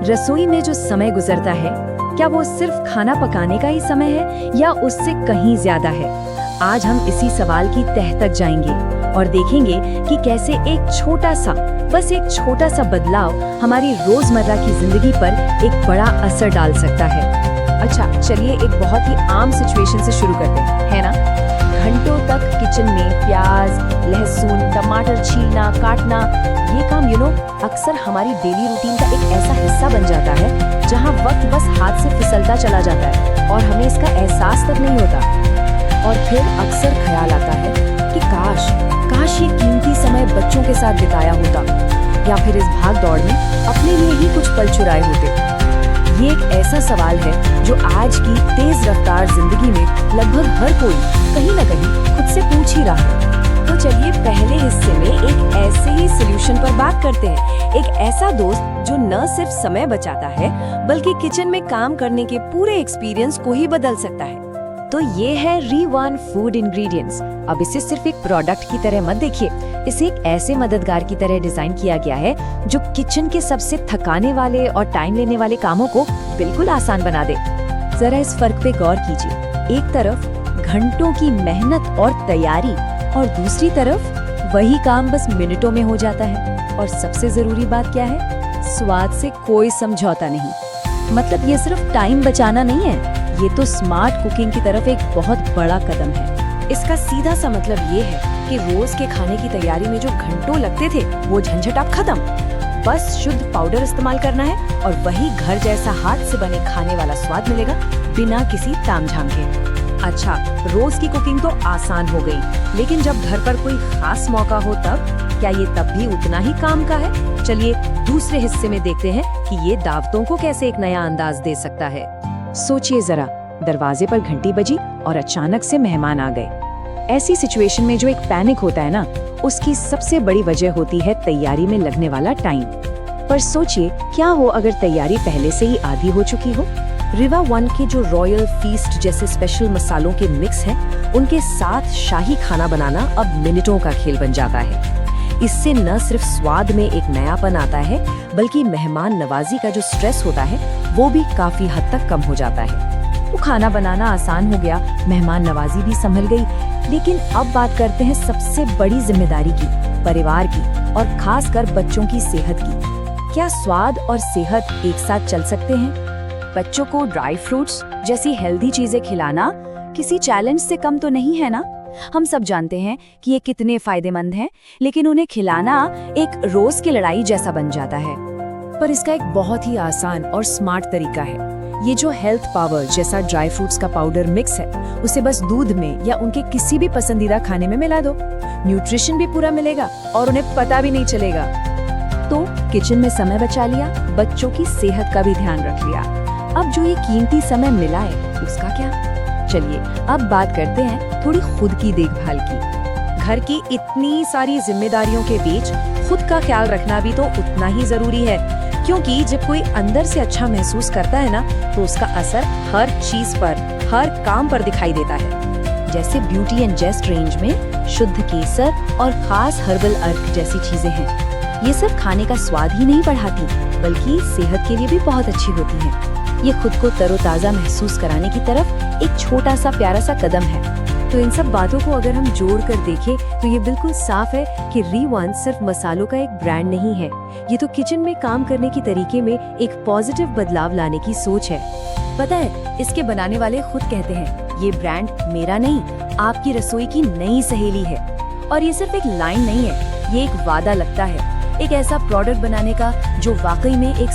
रसोई में जो समय गुजरता है, क्या वो सिर्फ खाना पकाने का ही समय है या उससे कहीं ज्यादा है? आज हम इसी सवाल की तह तक जाएंगे और देखेंगे कि कैसे बस एक छोटा सा बदलाव हमारी रोजमर्रा की जिंदगी पर एक बड़ा असर डाल सकता है। अच्छा, चलिए एक बहुत ही आम सिचुएशन से शुरू करते हैं, है ना? घंटों तक किचन में प्याज, लहसुन, टमाटर छीलना, काटना, ये काम अक्सर हमारी डेली रूटीन का एक ऐसा हिस्सा बन जाता है जहां वक्त बस हाथ से फिसलता चला जाता है और हमें इसका एहसास तक नहीं होता। और फिर अक्सर ख्याल आता है कि काश ये कीमती समय बच्चों के साथ बिताया होता या फिर इस भाग दौड़ में अपने लिए ही कुछ पल चुराए होते। ये एक ऐसा सवाल है जो आज की तेज रफ्तार जिंदगी में लगभग हर कोई कहीं न कहीं खुद से पूछ ही रहा है। तो चलिए पहले हिस्से में एक ऐसे ही सॉल्यूशन पर बात करते हैं, एक ऐसा दोस्त जो न सिर्फ समय बचाता है बल्कि किचन में काम करने के पूरे एक्सपीरियंस को ही बदल सकता है। तो ये है री1 फूड इंग्रेडिएंट्स। अब इसे सिर्फ एक प्रोडक्ट की तरह मत देखिए, इसे एक ऐसे मददगार की तरह डिजाइन किया गया है जो किचन के सबसे थकाने वाले और टाइम लेने वाले कामों को बिल्कुल आसान बना दे। जरा इस फर्क पे गौर कीजिए। एक तरफ घंटों की मेहनत और तैयारी और दूसरी तरफ वही काम बस मिनटों में हो जाता है। और सबसे जरूरी बात क्या है? स्वाद से कोई समझौता नहीं। मतलब ये सिर्फ टाइम बचाना नहीं है, ये तो स्मार्ट कुकिंग की तरफ एक बहुत बड़ा कदम है। इसका सीधा सा मतलब ये है कि रोज के खाने की तैयारी में जो घंटों लगते थे वो झंझट अब खत्म। बस शुद्ध पाउडर इस्तेमाल करना है और वही घर जैसा हाथ से बने खाने वाला स्वाद मिलेगा बिना किसी तामझाम के। अच्छा, रोज की कुकिंग तो आसान हो गई, लेकिन जब घर पर कोई खास मौका हो तब क्या ये तब भी उतना ही काम का है? चलिए दूसरे हिस्से में देखते हैं कि ये दावतों को कैसे एक नया अंदाज दे सकता है। सोचिए जरा, दरवाजे पर घंटी बजी और अचानक से मेहमान आ गए। ऐसी सिचुएशन में जो एक पैनिक होता है ना, उसकी सबसे बड़ी वजह होती है तैयारी में लगने वाला टाइम। पर सोचिए क्या हो अगर तैयारी पहले से ही आधी हो चुकी हो। री1 के जो रॉयल फीस्ट जैसे स्पेशल मसालों के मिक्स हैं, उनके साथ शाही खाना बनाना अब मिनटों का खेल बन जाता है। इससे न सिर्फ स्वाद में एक नयापन आता है बल्कि मेहमान नवाजी का जो स्ट्रेस होता है वो भी काफी हद तक कम हो जाता है। वो खाना बनाना आसान हो गया, मेहमान नवाजी भी संभल गई। लेकिन अब बात करते हैं सबसे बड़ी जिम्मेदारी की, परिवार की और खासकर बच्चों की सेहत की। क्या स्वाद और सेहत एक साथ चल सकते हैं? बच्चों को ड्राई फ्रूट्स जैसी हेल्दी चीजें खिलाना किसी चैलेंज से कम तो नहीं है ना? हम सब जानते हैं कि ये कितने फायदेमंद हैं, लेकिन उन्हें खिलाना एक रोज की लड़ाई जैसा बन जाता है। पर इसका एक बहुत ही आसान और स्मार्ट तरीका है। ये जो हेल्थ पावर जैसा ड्राई फ्रूट्स का पाउडर मिक्स है, उसे बस दूध में या उनके किसी भी पसंदीदा खाने में मिला दो। न्यूट्रिशन भी पूरा मिलेगा और उन्हें पता भी नहीं चलेगा। तो किचन में समय बचा लिया, बच्चों की सेहत का भी ध्यान रख लिया। अब जो ये कीमती समय मिला है उसका क्या? चलिए अब बात करते हैं थोड़ी खुद की देखभाल की। घर की इतनी सारी जिम्मेदारियों के बीच खुद का ख्याल रखना भी तो उतना ही जरूरी है, क्योंकि जब कोई अंदर से अच्छा महसूस करता है ना, तो उसका असर हर चीज पर, हर काम पर दिखाई देता है। जैसे ब्यूटी एंड जेस्ट रेंज में शुद्ध केसर और खास हर्बल अर्क जैसी चीजें हैं। ये सिर्फ खाने का स्वाद ही नहीं बढ़ाती बल्कि सेहत के लिए भी बहुत अच्छी होती हैं। ये खुद को तरोताजा महसूस कराने की तरफ एक छोटा सा प्यारा सा कदम है। तो इन सब बातों को अगर हम जोड़ कर देखें तो ये बिल्कुल साफ है कि री1 सिर्फ मसालों का एक ब्रांड नहीं है, ये तो किचन में काम करने की तरीके में एक पॉजिटिव बदलाव लाने की सोच है। पता है, इसके बनाने वाले खुद कहते हैं ये ब्रांड मेरा नहीं, आपकी रसोई की नई सहेली है। और ये सिर्फ एक लाइन नहीं है, ये एक वादा लगता है, एक ऐसा प्रोडक्ट बनाने का जो वाकई में एक